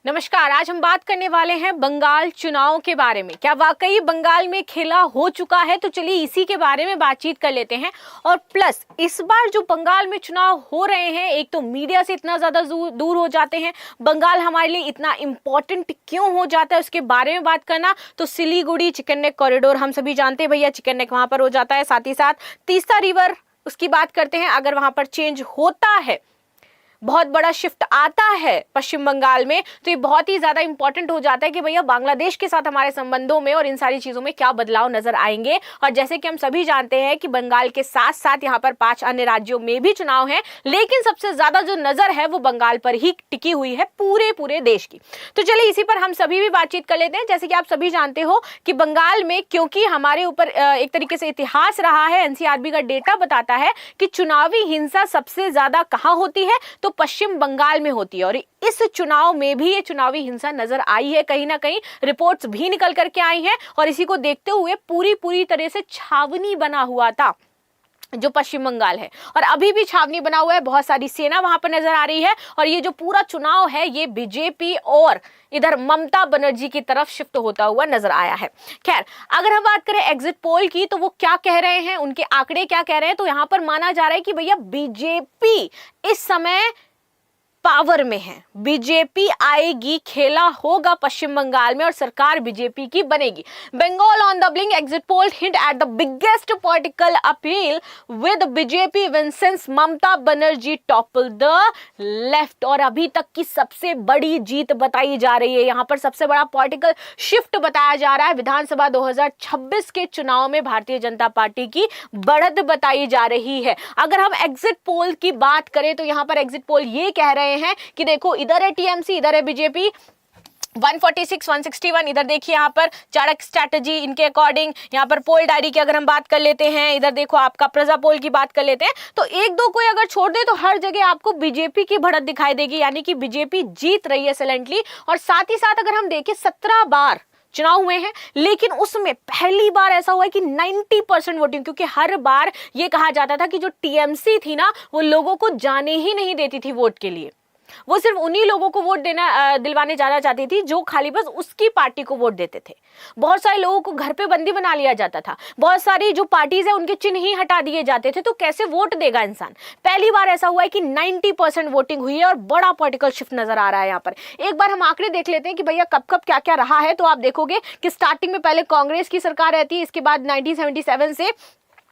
नमस्कार। आज हम बात करने वाले हैं बंगाल चुनाव के बारे में। क्या वाकई बंगाल में खेला हो चुका है? तो चलिए इसी के बारे में बातचीत कर लेते हैं। और प्लस इस बार जो बंगाल में चुनाव हो रहे हैं, एक तो मीडिया से इतना ज्यादा दूर हो जाते हैं, बंगाल हमारे लिए इतना इंपॉर्टेंट क्यों हो जाता है उसके बारे में बात करना। तो सिलीगुड़ी चिकन नेक कॉरिडोर हम सभी जानते हैं भैया, चिकन नेक वहां पर हो जाता है। साथ ही साथ तीस्ता रिवर उसकी बात करते हैं। अगर वहां पर चेंज होता है, बहुत बड़ा शिफ्ट आता है पश्चिम बंगाल में, तो ये बहुत ही ज्यादा इंपॉर्टेंट हो जाता है कि भैया बांग्लादेश के साथ हमारे संबंधों में और इन सारी चीजों में क्या बदलाव नजर आएंगे। और जैसे कि हम सभी जानते हैं कि बंगाल के साथ साथ यहाँ पर 5 अन्य राज्यों में भी चुनाव है, लेकिन सबसे ज्यादा जो नजर है वो बंगाल पर ही टिकी हुई है पूरे देश की। तो चलिए इसी पर हम सभी भी बातचीत कर लेते हैं। जैसे कि आप सभी जानते हो कि बंगाल में, क्योंकि हमारे ऊपर एक तरीके से इतिहास रहा है, एनसीआरबी का डेटा बताता है कि चुनावी हिंसा सबसे ज्यादा कहां होती है, तो पश्चिम बंगाल में होती है। और इस चुनाव में भी ये चुनावी हिंसा नजर आई है, कहीं ना कहीं रिपोर्ट्स भी निकल करके आई हैं। और इसी को देखते हुए पूरी तरह से छावनी बना हुआ था जो पश्चिम बंगाल है, और अभी भी छावनी बना हुआ है। बहुत सारी सेना वहां पर नजर आ रही है। और ये जो पूरा चुनाव है ये बीजेपी और इधर ममता बनर्जी की तरफ शिफ्ट होता हुआ नजर आया है। खैर, अगर हम बात करें एग्जिट पोल की, तो वो क्या कह रहे हैं, उनके आंकड़े क्या कह रहे हैं, तो यहां पर माना जा रहा है कि भैया बीजेपी इस समय पावर में है, बीजेपी आएगी, खेला होगा पश्चिम बंगाल में और सरकार बीजेपी की बनेगी। Bengal on the brink, exit poll hint at the biggest political appeal with BJP win since Mamata Banerjee topple the left. और अभी तक की सबसे बड़ी जीत बताई जा रही है, यहां पर सबसे बड़ा पॉलिटिकल शिफ्ट बताया जा रहा है। विधानसभा 2026 के चुनाव में भारतीय जनता पार्टी की बढ़त बताई जा रही है। अगर हम एग्जिट पोल की बात करें तो यहां पर एग्जिट पोल ये कह रहे हैं कि देखो, इधर है टीएमसी, इधर है बीजेपी, 146, 161। इधर देखिए यहाँ पर चाणक्य स्ट्रैटेजी इनके अकॉर्डिंग, यहाँ पर पोल डायरी की अगर हम बात कर लेते हैं, इधर देखो आपका प्रजा पोल की बात कर लेते हैं, तो एक दो कोई अगर छोड़ दे तो हर जगह आपको बीजेपी की बढ़त दिखाई देगी, यानी कि बीजेपी जीत रही है साइलेंटली। और साथ ही साथ अगर हम देखें 17 बार चुनाव हुए हैं, लेकिन उसमें पहली बार ऐसा हुआ है कि 90% वोटिंग, क्योंकि हर बार ये कहा जाता था कि जो टीएमसी थी ना, वो लोगों को जाने ही नहीं देती थी वोट के लिए। वो सिर्फ उन्हीं लोगों को वोट दिलवाने जाना चाहती थी जो खाली बस उसकी पार्टी को वोट देते थे। बहुत सारे लोगों को घर पे बंदी बना लिया जाता था, बहुत सारी जो पार्टीज है उनके चिन्ह ही हटा दिए जाते थे, तो कैसे वोट देगा इंसान। पहली बार ऐसा हुआ है कि 90% वोटिंग हुई है और बड़ा पॉलिटिकल शिफ्ट नजर आ रहा है यहाँ पर। एक बार हम आंकड़े देख लेते हैं कि भैया कब कब क्या क्या रहा है। तो आप देखोगे कि स्टार्टिंग में पहले कांग्रेस की सरकार रहती है, इसके बाद 1977 से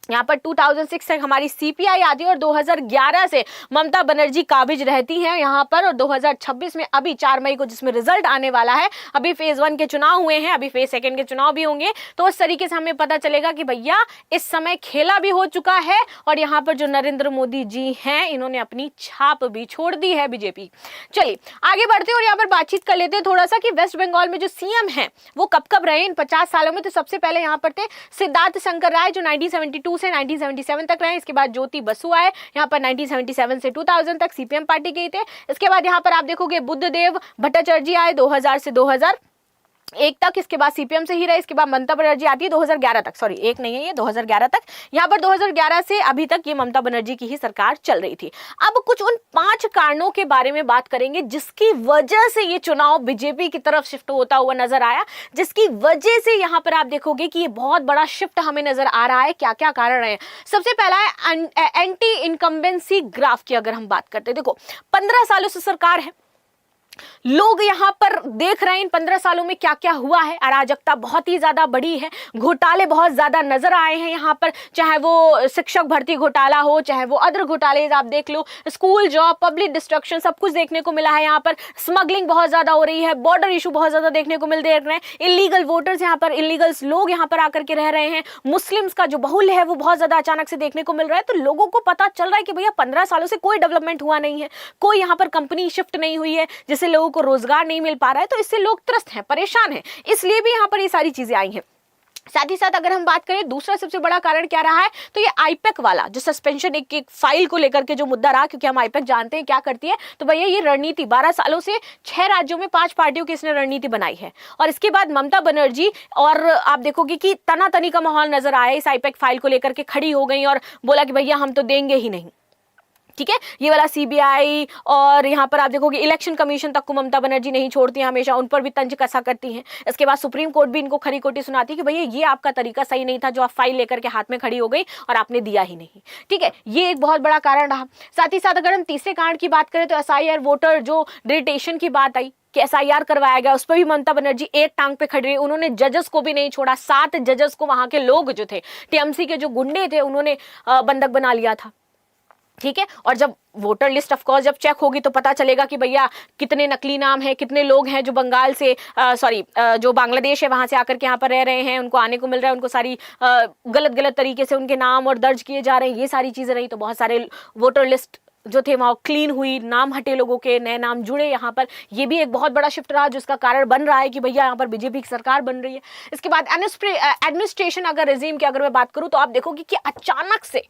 यहाँ पर 2006 तक हमारी सीपीआई आती है, और 2011 से ममता बनर्जी काबिज रहती हैं यहाँ पर। और 2026 में अभी 4 मई को जिसमें रिजल्ट आने वाला है, अभी फेज 1 के चुनाव हुए हैं, अभी फेज 2 के चुनाव भी होंगे, तो उस तरीके से हमें पता चलेगा कि भैया इस समय खेला भी हो चुका है। और यहाँ पर जो नरेंद्र मोदी जी हैं, इन्होंने अपनी छाप भी छोड़ दी है बीजेपी। चलिए आगे बढ़ते हैं और यहाँ पर बातचीत कर लेते हैं थोड़ा सा कि वेस्ट बंगाल में जो सीएम है वो कब कब रहे इन 50 सालों में। तो सबसे पहले यहाँ पर थे सिद्धार्थ शंकर राय, जो 1972 से 1977 तक रहे। इसके बाद ज्योति बसु आए, यहाँ पर 1977 से 2000 तक सीपीएम पार्टी के ही थे। इसके बाद यहाँ पर आप देखोगे बुद्धदेव भट्टाचार्य आए 2000 से 2001 तक, इसके बाद सीपीएम से ही रहे। इसके बाद ममता बनर्जी आती है 2011 तक, सॉरी एक नहीं है ये 2011 तक। यहाँ पर 2011 से अभी तक ये ममता बनर्जी की ही सरकार चल रही थी। अब कुछ उन 5 कारणों के बारे में बात करेंगे जिसकी वजह से ये चुनाव बीजेपी की तरफ शिफ्ट होता हुआ नजर आया, जिसकी वजह से यहाँ पर आप देखोगे कि ये बहुत बड़ा शिफ्ट हमें नजर आ रहा है। क्या क्या कारण है? सबसे पहला है एंटी इनकम्बेंसी ग्राफ की अगर हम बात करते हैं। देखो 15 सालों से सरकार है, लोग यहां पर देख रहे हैं इन 15 सालों में क्या क्या हुआ है। अराजकता बहुत ही ज्यादा बड़ी है, घोटाले बहुत ज्यादा नजर आए हैं यहां पर, चाहे वो शिक्षक भर्ती घोटाला हो, चाहे वो अदर घोटाले आप देख लो, स्कूल जॉब, पब्लिक डिस्ट्रक्शन, सब कुछ देखने को मिला है। यहाँ पर स्मगलिंग बहुत ज्यादा हो रही है, बॉर्डर इशू बहुत ज्यादा देखने को मिल रहे हैं, इलीगल वोटर्स यहाँ पर, इलीगल्स लोग यहाँ पर आकर के रह रहे हैं, मुस्लिम्स का जो बहुल्य है वो बहुत ज्यादा अचानक से देखने को मिल रहा है। तो लोगों को पता चल रहा है कि भैया 15 सालों से कोई डेवलपमेंट हुआ नहीं है, कोई यहाँ पर कंपनी शिफ्ट नहीं हुई है, जिससे लोगों को रोजगार नहीं मिल पा रहा है, तो इससे लोग त्रस्त हैं, परेशान हैं, इसलिए भी यहां पर ये सारी चीजें आई हैं। साथ ही साथ अगर हम बात करें दूसरा सबसे बड़ा कारण क्या रहा है, तो ये आईपैक वाला जो सस्पेंशन एक फाइल को लेकर के जो मुद्दा रहा, क्योंकि हम आईपैक जानते हैं क्या करती है। तो भैया ये रणनीति 12 सालों से 6 राज्यों में 5 पार्टियों की इसने रणनीति बनाई है। और इसके बाद ममता बनर्जी, और आप देखोगे कि तनातनी का माहौल नजर आया, इस आईपैक फाइल को लेकर के खड़ी हो गई और बोला कि भैया हम तो देंगे ही नहीं। ठीक है, ये वाला सीबीआई और यहाँ पर आप देखोगे इलेक्शन कमीशन तक को ममता बनर्जी नहीं छोड़ती हैं, हमेशा उन पर भी तंज कसा करती हैं। इसके बाद सुप्रीम कोर्ट भी इनको खरी खोटी सुनाती है कि भैया ये आपका तरीका सही नहीं था, जो आप फाइल लेकर के हाथ में खड़ी हो गई और आपने दिया ही नहीं। ठीक है, ये एक बहुत बड़ा कारण रहा। साथ ही साथ अगर हम तीसरे कांड की बात करें तो SIR वोटर जो डिटेशन की बात आई कि SIR करवाया गया, उस पर भी ममता बनर्जी एक टांग पे खड़ी रही। उन्होंने जजेस को भी नहीं छोड़ा, 7 जजेस को वहां के लोग जो थे, TMC के जो गुंडे थे, उन्होंने बंधक बना लिया था। ठीक है, और जब वोटर लिस्ट ऑफ कोर्स जब चेक होगी तो पता चलेगा कि भैया कितने नकली नाम हैं, कितने लोग हैं जो बंगाल से जो बांग्लादेश है वहां से आकर के यहाँ पर रह रहे हैं, उनको आने को मिल रहा है, उनको सारी गलत तरीके से उनके नाम और दर्ज किए जा रहे हैं, ये सारी चीजें रही। तो बहुत सारे वोटर लिस्ट जो थे वहाँ क्लीन हुई, नाम हटे, लोगों के नए नाम जुड़े यहाँ पर। ये भी एक बहुत बड़ा शिफ्ट रहा जिसका कारण बन रहा है कि भैया यहाँ पर बीजेपी की सरकार बन रही है। इसके बाद एडमिनिस्ट्रेशन अगर रिजीम की अगर मैं बात करूँ तो आप देखोगे कि अचानक से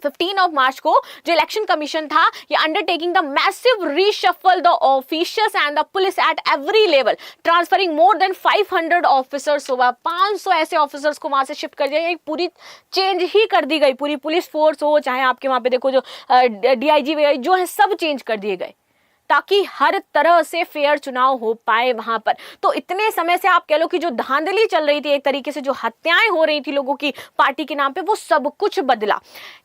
15 मार्च को जो इलेक्शन कमीशन था, ये undertaking the massive reshuffle the officials and the police at every level, transferring more than 500 officers. 500 ऐसे ऑफिसर्स को वहां से शिफ्ट कर दिया, एक पूरी चेंज ही कर दी गई। पूरी पुलिस फोर्स हो, चाहे आपके वहां पे देखो जो DIG जो है, सब चेंज कर दिए गए ताकि हर तरह से फेयर चुनाव हो पाए वहां पर। तो इतने समय से आप कह लो कि जो धांधली चल रही थी, एक तरीके से जो हत्याएं हो रही थी लोगों की पार्टी के नाम पे, वो सब कुछ बदला।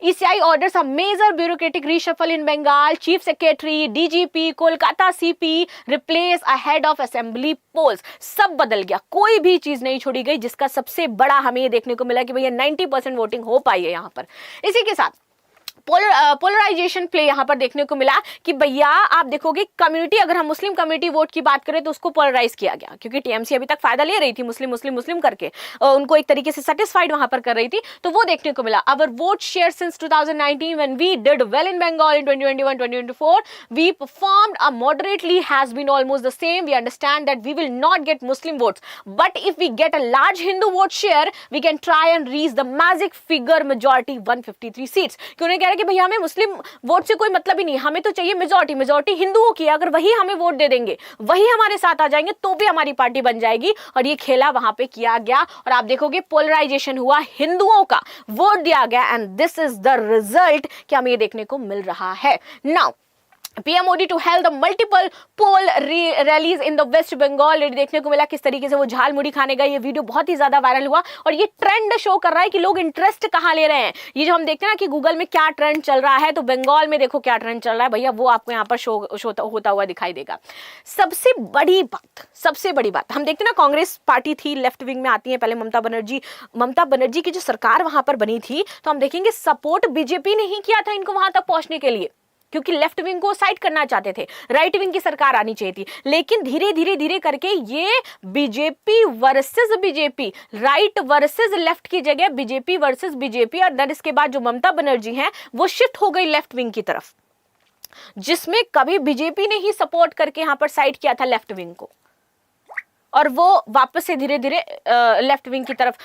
ECI orders a major bureaucratic reshuffle in Bengal, chief secretary, DGP, Kolkata CP replace a head of assembly polls, सब बदल गया, कोई भी चीज नहीं छोड़ी गई, जिसका सबसे बड़ा हमें ये देखने को मिला कि भैया 90% वोटिंग हो पाई है यहाँ पर। इसी के साथ पोलराइजेशन प्ले यहां पर देखने को मिला कि भैया आप देखोगे कम्युनिटी, अगर हम मुस्लिम कम्युनिटी वोट की बात करें तो उसको पोलराइज किया गया, क्योंकि TMC अभी तक फायदा ले रही थी मुस्लिम करके, उनको एक तरीके से सेटिस्फाइड वहां पर कर रही थी, तो वो देखने को मिला। Our vote share since 2019 when we did well in Bengal in 2021-2024 we performed a moderately has been almost the same. We understand that we will not get Muslim votes, but if we get a large Hindu vote share we can try and reach the magic figure majority 153 seats. क्यों नहीं कह रहे कि भैया हमें मुस्लिम vote से कोई मतलब ही नहीं, हमें तो चाहिए मेजॉरिटी हिंदुओं की, अगर वही हमें वोट दे देंगे, वही हमारे साथ आ जाएंगे, तो भी हमारी पार्टी बन जाएगी। और ये खेला वहां पे किया गया और आप देखोगे पोलराइजेशन हुआ, हिंदुओं का वोट दिया गया, and this is the result कि हमें ये देखने को मिल रहा है। Now PM Modi to held the multiple poll rallies in the West Bengal, देखने को मिला किस तरीके से वो झाल मुड़ी खाने गए। ये वीडियो बहुत ही ज्यादा वायरल हुआ और ये ट्रेंड शो कर रहा है कि लोग इंटरेस्ट कहाँ ले रहे हैं। ये जो हम देखते हैं ना कि गूगल में क्या ट्रेंड चल रहा है, तो बंगाल में देखो क्या ट्रेंड चल रहा है भैया, वो आपको यहाँ पर शो होता हुआ दिखाई देगा। सबसे बड़ी बात हम देखते हैं ना, कांग्रेस पार्टी थी, लेफ्ट विंग में आती है, पहले ममता बनर्जी की जो सरकार वहां पर बनी थी, तो हम देखेंगे सपोर्ट बीजेपी ने ही किया था इनको वहां तक पहुंचने के लिए, क्योंकि लेफ्ट विंग को साइड करना चाहते थे, राइट विंग की सरकार आनी चाहिए थी। लेकिन धीरे धीरे करके ये versus BJP, right versus left की जगह बीजेपी वर्सेस बीजेपी, और देन इसके बाद जो ममता बनर्जी हैं वो शिफ्ट हो गई लेफ्ट विंग की तरफ, जिसमें कभी बीजेपी ने ही सपोर्ट करके यहां पर साइड किया था लेफ्ट विंग को, और वो वापस से धीरे धीरे लेफ्ट विंग की तरफ,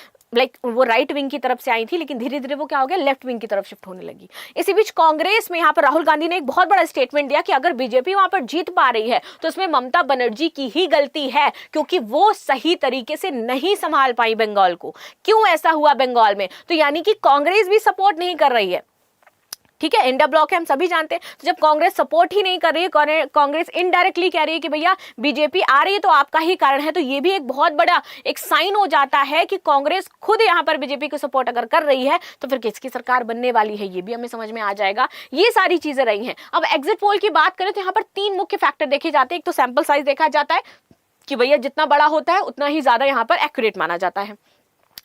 वो राइट विंग की तरफ से आई थी, लेकिन धीरे धीरे वो क्या हो गया, लेफ्ट विंग की तरफ शिफ्ट होने लगी। इसी बीच कांग्रेस में यहाँ पर राहुल गांधी ने एक बहुत बड़ा स्टेटमेंट दिया कि अगर बीजेपी वहां पर जीत पा रही है तो उसमें ममता बनर्जी की ही गलती है, क्योंकि वो सही तरीके से नहीं संभाल पाई बंगाल को। क्यों ऐसा हुआ बंगाल में, तो यानी कि कांग्रेस भी सपोर्ट नहीं कर रही है। ठीक है, इंडिया ब्लॉक है, हम सभी जानते हैं। तो जब कांग्रेस सपोर्ट ही नहीं कर रही है, कांग्रेस इनडायरेक्टली कह रही है कि भैया बीजेपी आ रही है तो आपका ही कारण है, तो ये भी एक बहुत बड़ा एक साइन हो जाता है कि कांग्रेस खुद यहाँ पर बीजेपी को सपोर्ट अगर कर रही है तो फिर किसकी सरकार बनने वाली है, ये भी हमें समझ में आ जाएगा। ये सारी चीजें रही हैं। अब एग्जिट पोल की बात करें तो यहाँ पर 3 मुख्य फैक्टर देखे जाते हैं। एक तो सैंपल साइज देखा जाता है कि भैया जितना बड़ा होता है उतना ही ज्यादा यहाँ पर एक्यूरेट माना जाता है।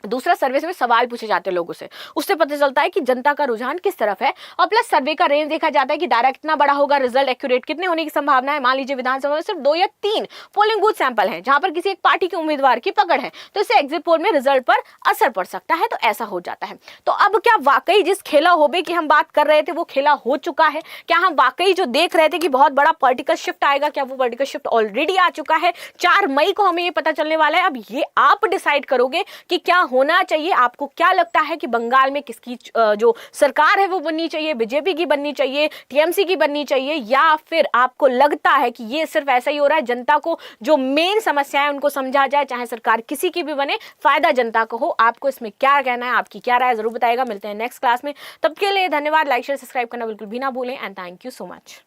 दूसरा, सर्वे में सवाल पूछे जाते हैं लोगों से, उससे पता चलता है कि जनता का रुझान किस तरफ है। और प्लस सर्वे का रेंज देखा जाता है कि दायरा कितना बड़ा होगा, रिजल्ट एक्यूरेट कितने होने की संभावना है। मान लीजिए विधानसभा में सिर्फ 2 या 3 पोलिंग बूथ सैंपल हैं जहां पर किसी एक पार्टी के उम्मीदवार की पकड़ है, तो इससे एग्जिट पोल में रिजल्ट पर असर पड़ सकता है। तो ऐसा हो जाता है। तो अब क्या वाकई जिस खेला होबे की हम बात कर रहे थे वो खेला हो चुका है? क्या हम वाकई जो देख रहे थे कि बहुत बड़ा पॉलिटिकल शिफ्ट आएगा, क्या वो पॉलिटिकल शिफ्ट ऑलरेडी आ चुका है? 4 मई को हमें ये पता चलने वाला है। अब ये आप डिसाइड करोगे कि क्या होना चाहिए? आपको क्या लगता है कि बंगाल में किसकी जो सरकार है वो बननी चाहिए? बीजेपी की बननी चाहिए, टीएमसी की बननी चाहिए, या फिर आपको लगता है कि ये सिर्फ ऐसा ही हो रहा है, जनता को जो मेन समस्या है उनको समझा जाए, चाहे सरकार किसी की भी बने, फायदा जनता को हो? आपको इसमें क्या कहना है, आपकी क्या राय, जरूर बताएगा। मिलते हैं नेक्स्ट क्लास में, तब के लिए धन्यवाद। लाइक शेयर सब्सक्राइब करना बिल्कुल भी ना भूलें and thank you so much.